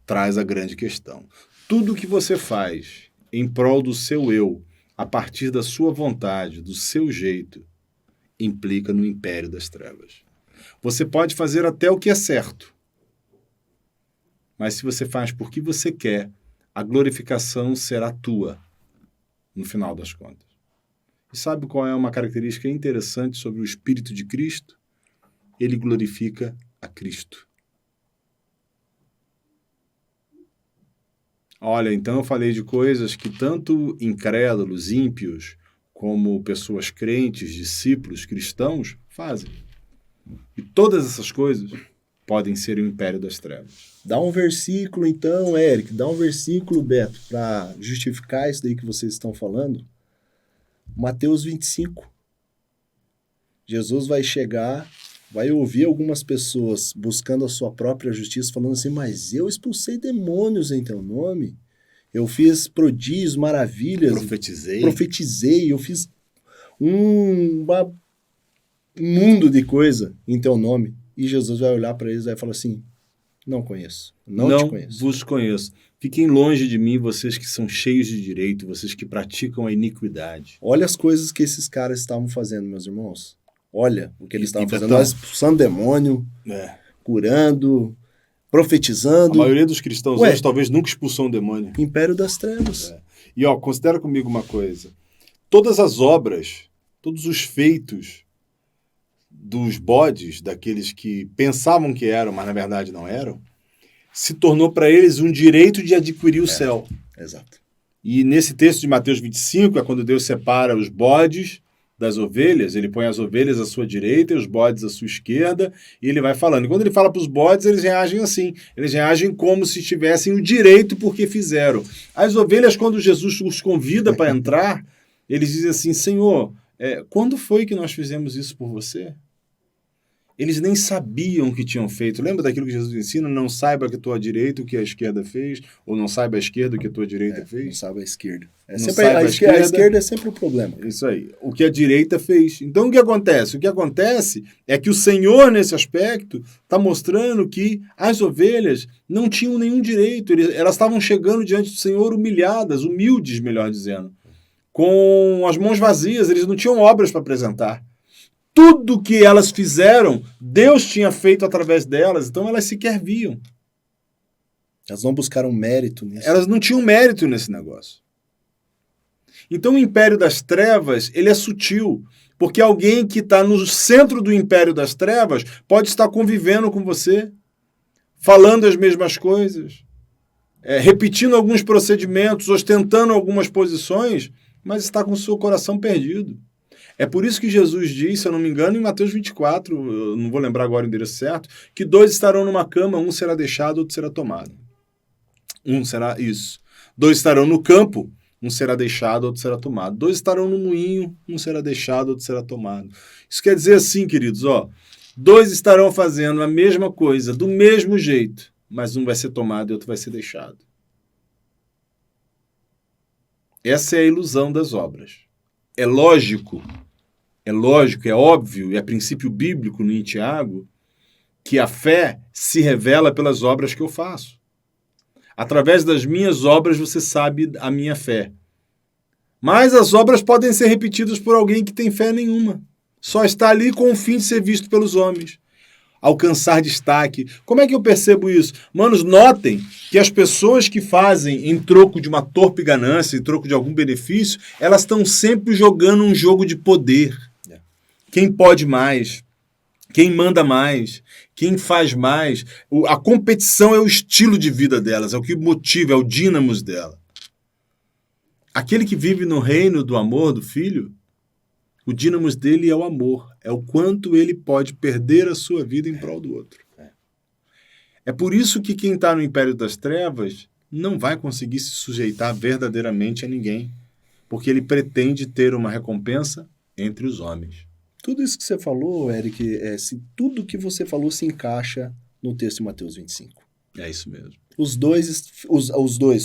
traz a grande questão. Tudo que você faz em prol do seu eu, a partir da sua vontade, do seu jeito, implica no Império das Trevas. Você pode fazer até o que é certo, mas se você faz porque você quer, a glorificação será tua, no final das contas. E sabe qual é uma característica interessante sobre o Espírito de Cristo? Ele glorifica a Cristo. Olha, então eu falei de coisas que tanto incrédulos, ímpios, como pessoas crentes, discípulos, cristãos, fazem. E todas essas coisas podem ser o Império das Trevas. Dá um versículo então, Eric, dá um versículo, Beto, para justificar isso daí que vocês estão falando. Mateus 25. Jesus vai chegar, vai ouvir algumas pessoas buscando a sua própria justiça, falando assim, mas eu expulsei demônios em teu nome, eu fiz prodígios, maravilhas, profetizei, eu fiz um mundo de coisa em teu nome. E Jesus vai olhar para eles e vai falar assim, não conheço, não te conheço. Não vos conheço. Fiquem longe de mim, vocês que são cheios de direito, vocês que praticam a iniquidade. Olha as coisas que esses caras estavam fazendo, meus irmãos. Olha o que eles estavam fazendo. Nós expulsando demônio, curando, profetizando. A maioria dos cristãos hoje talvez nunca expulsou um demônio. Império das Trevas. E considera comigo uma coisa. Todas as obras, todos os feitos dos bodes, daqueles que pensavam que eram, mas na verdade não eram, se tornou para eles um direito de adquirir o céu. Exato. E nesse texto de Mateus 25, é quando Deus separa os bodes das ovelhas, ele põe as ovelhas à sua direita e os bodes à sua esquerda, e ele vai falando. E quando ele fala para os bodes, eles reagem assim, eles reagem como se tivessem o direito porque fizeram. As ovelhas, quando Jesus os convida para entrar, eles dizem assim, Senhor, quando foi que nós fizemos isso por você? Eles nem sabiam o que tinham feito. Lembra daquilo que Jesus ensina? Não saiba que a tua direita o que a esquerda fez, ou não saiba a esquerda o que a tua direita fez. Não saiba a esquerda. A esquerda é sempre o problema. Isso aí. O que a direita fez. Então, o que acontece? O que acontece é que o Senhor, nesse aspecto, está mostrando que as ovelhas não tinham nenhum direito. Elas estavam chegando diante do Senhor humilhadas, humildes, melhor dizendo, com as mãos vazias. Eles não tinham obras para apresentar. Tudo que elas fizeram, Deus tinha feito através delas, então elas sequer viam. Elas não buscaram mérito nisso. Elas não tinham mérito nesse negócio. Então o Império das Trevas, ele é sutil, porque alguém que está no centro do Império das Trevas pode estar convivendo com você, falando as mesmas coisas, repetindo alguns procedimentos, ostentando algumas posições, mas está com o seu coração perdido. É por isso que Jesus diz, se eu não me engano, em Mateus 24, eu não vou lembrar agora o endereço certo, que 2 estarão numa cama, um será deixado, outro será tomado. 2 estarão no campo, um será deixado, outro será tomado. 2 estarão no moinho, um será deixado, outro será tomado. Isso quer dizer assim, queridos, 2 estarão fazendo a mesma coisa, do mesmo jeito, mas um vai ser tomado e outro vai ser deixado. Essa é a ilusão das obras. É lógico, é óbvio, é princípio bíblico no Tiago, que a fé se revela pelas obras que eu faço. Através das minhas obras você sabe a minha fé. Mas as obras podem ser repetidas por alguém que tem fé nenhuma. Só está ali com o fim de ser visto pelos homens. Alcançar destaque. Como é que eu percebo isso? Manos, notem que as pessoas que fazem em troco de uma torpe ganância, em troco de algum benefício, elas estão sempre jogando um jogo de poder. Quem pode mais? Quem manda mais? Quem faz mais? A competição é o estilo de vida delas, é o que motiva, é o dínamos dela. Aquele que vive no reino do amor do Filho, o dínamos dele é o amor. É o quanto ele pode perder a sua vida em prol do outro. É por isso que quem está no império das trevas não vai conseguir se sujeitar verdadeiramente a ninguém. Porque ele pretende ter uma recompensa entre os homens. Tudo isso que você falou, Eric, tudo que você falou se encaixa no texto de Mateus 25. É isso mesmo. Os dois,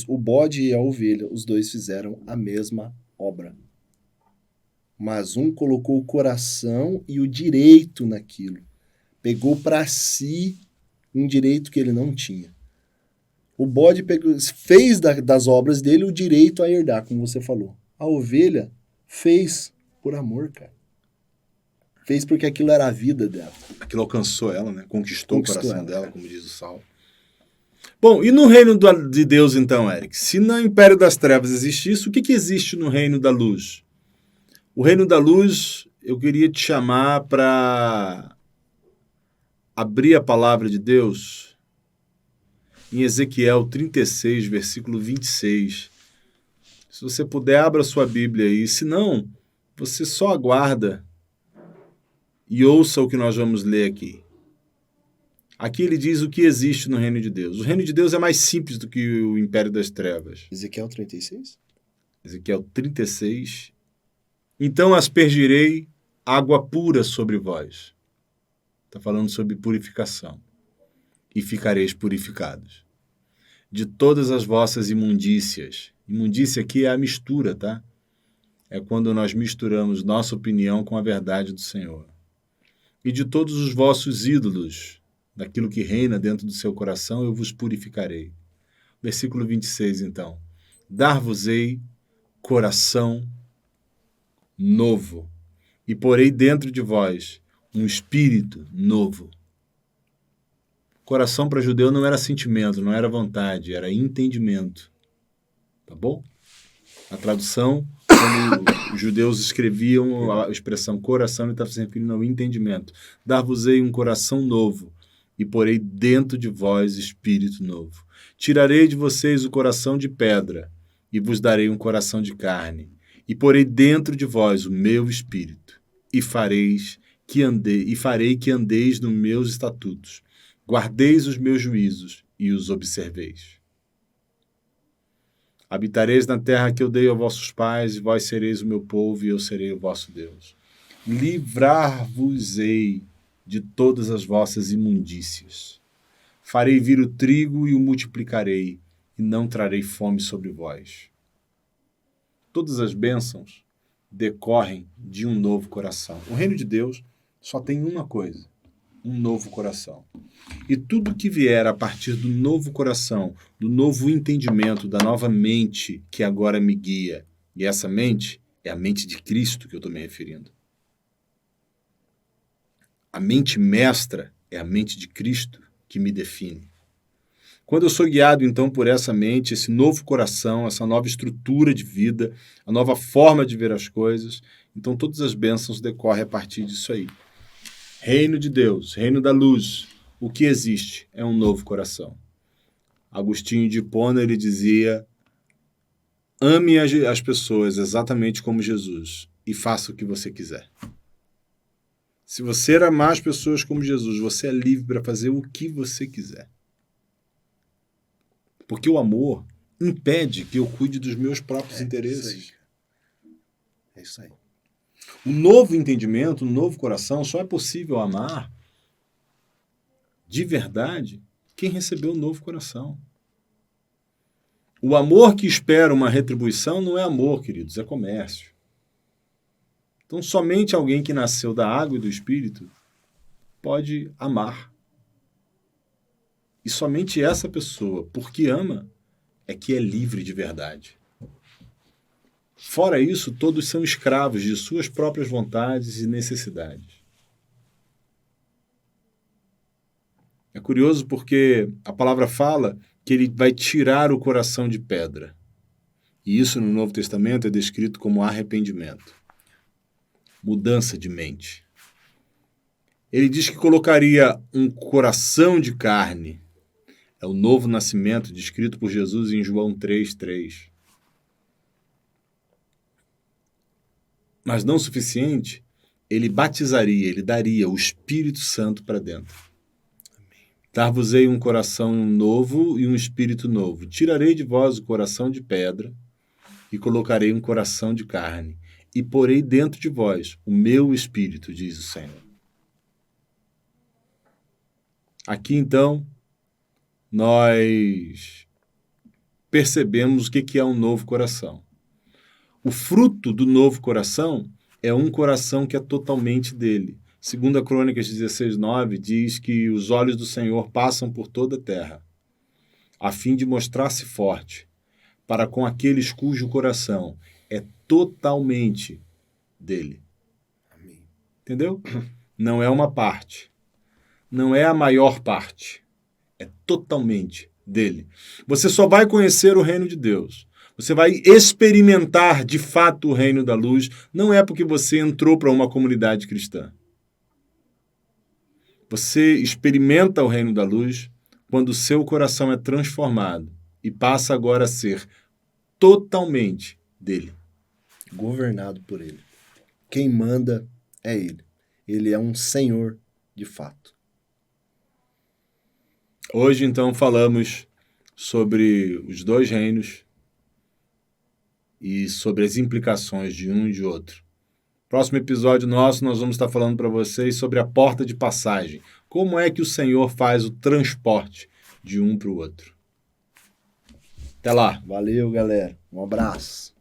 o bode e a ovelha, os dois fizeram a mesma obra. Mas um colocou o coração e o direito naquilo. Pegou para si um direito que ele não tinha. O bode fez das obras dele o direito a herdar, como você falou. A ovelha fez por amor, cara. Fez porque aquilo era a vida dela. Aquilo alcançou ela, né? Conquistou o coração dela, como diz o Salmo. Bom, e no reino de Deus, então, Eric? Se no império das trevas existe isso, o que existe no reino da luz? O reino da luz, eu queria te chamar para abrir a palavra de Deus em Ezequiel 36, versículo 26. Se você puder, abra sua Bíblia aí. Se não, você só aguarda e ouça o que nós vamos ler aqui. Aqui ele diz o que existe no reino de Deus. O reino de Deus é mais simples do que o império das trevas. Ezequiel 36? Ezequiel 36. Então aspergirei água pura sobre vós. Está falando sobre purificação. E ficareis purificados. De todas as vossas imundícias. Imundícia aqui é a mistura, tá? É quando nós misturamos nossa opinião com a verdade do Senhor. E de todos os vossos ídolos, daquilo que reina dentro do seu coração, eu vos purificarei. Versículo 26, então. Dar-vos-ei coração novo, e porei dentro de vós um espírito novo. Coração para judeu não era sentimento, não era vontade, era entendimento. Tá bom? A tradução, quando os judeus escreviam a expressão coração, ele estava se referindo ao entendimento. Dar-vos-ei um coração novo, e porei dentro de vós espírito novo. Tirarei de vocês o coração de pedra, e vos darei um coração de carne, e porei dentro de vós o meu espírito, e farei que andeis nos meus estatutos, guardeis os meus juízos e os observeis. Habitareis na terra que eu dei aos vossos pais, e vós sereis o meu povo, e eu serei o vosso Deus. Livrar-vos-ei de todas as vossas imundícias. Farei vir o trigo e o multiplicarei, e não trarei fome sobre vós. Todas as bênçãos decorrem de um novo coração. O reino de Deus só tem uma coisa: um novo coração. E tudo que vier a partir do novo coração, do novo entendimento, da nova mente que agora me guia, e essa mente é a mente de Cristo que eu estou me referindo. A mente mestra é a mente de Cristo que me define. Quando eu sou guiado, então, por essa mente, esse novo coração, essa nova estrutura de vida, a nova forma de ver as coisas, então todas as bênçãos decorrem a partir disso aí. Reino de Deus, reino da luz, o que existe é um novo coração. Agostinho de Hipona, ele dizia: ame as pessoas exatamente como Jesus e faça o que você quiser. Se você amar as pessoas como Jesus, você é livre para fazer o que você quiser. Porque o amor impede que eu cuide dos meus próprios interesses. É isso aí. O novo entendimento, o novo coração, só é possível amar de verdade quem recebeu o novo coração. O amor que espera uma retribuição não é amor, queridos, é comércio. Então, somente alguém que nasceu da água e do Espírito pode amar E somente essa pessoa, porque ama, é que é livre de verdade. Fora isso, todos são escravos de suas próprias vontades e necessidades. É curioso porque a palavra fala que ele vai tirar o coração de pedra. E isso no Novo Testamento é descrito como arrependimento. Mudança de mente. Ele diz que colocaria um coração de carne. É o novo nascimento descrito por Jesus em João 3:3. Mas não o suficiente, ele batizaria, ele daria o Espírito Santo para dentro. Dar-vos-ei um coração novo e um espírito novo. Tirarei de vós o coração de pedra e colocarei um coração de carne. E porei dentro de vós o meu espírito, diz o Senhor. Aqui, então, nós percebemos o que é um novo coração. O fruto do novo coração é um coração que é totalmente dele. Segundo a Crônicas 16:9, diz que os olhos do Senhor passam por toda a terra, a fim de mostrar-se forte, para com aqueles cujo coração é totalmente dele. Amém. Entendeu? Não é uma parte. Não é a maior parte. É totalmente dele. Você só vai conhecer o reino de Deus. Você vai experimentar de fato o reino da luz. Não é porque você entrou para uma comunidade cristã. Você experimenta o reino da luz quando o seu coração é transformado e passa agora a ser totalmente dele. Governado por ele. Quem manda é ele. Ele é um senhor de fato. Hoje, então, falamos sobre os dois reinos e sobre as implicações de um e de outro. Próximo episódio nosso, nós vamos estar falando para vocês sobre a porta de passagem. Como é que o Senhor faz o transporte de um para o outro. Até lá. Valeu, galera. Um abraço.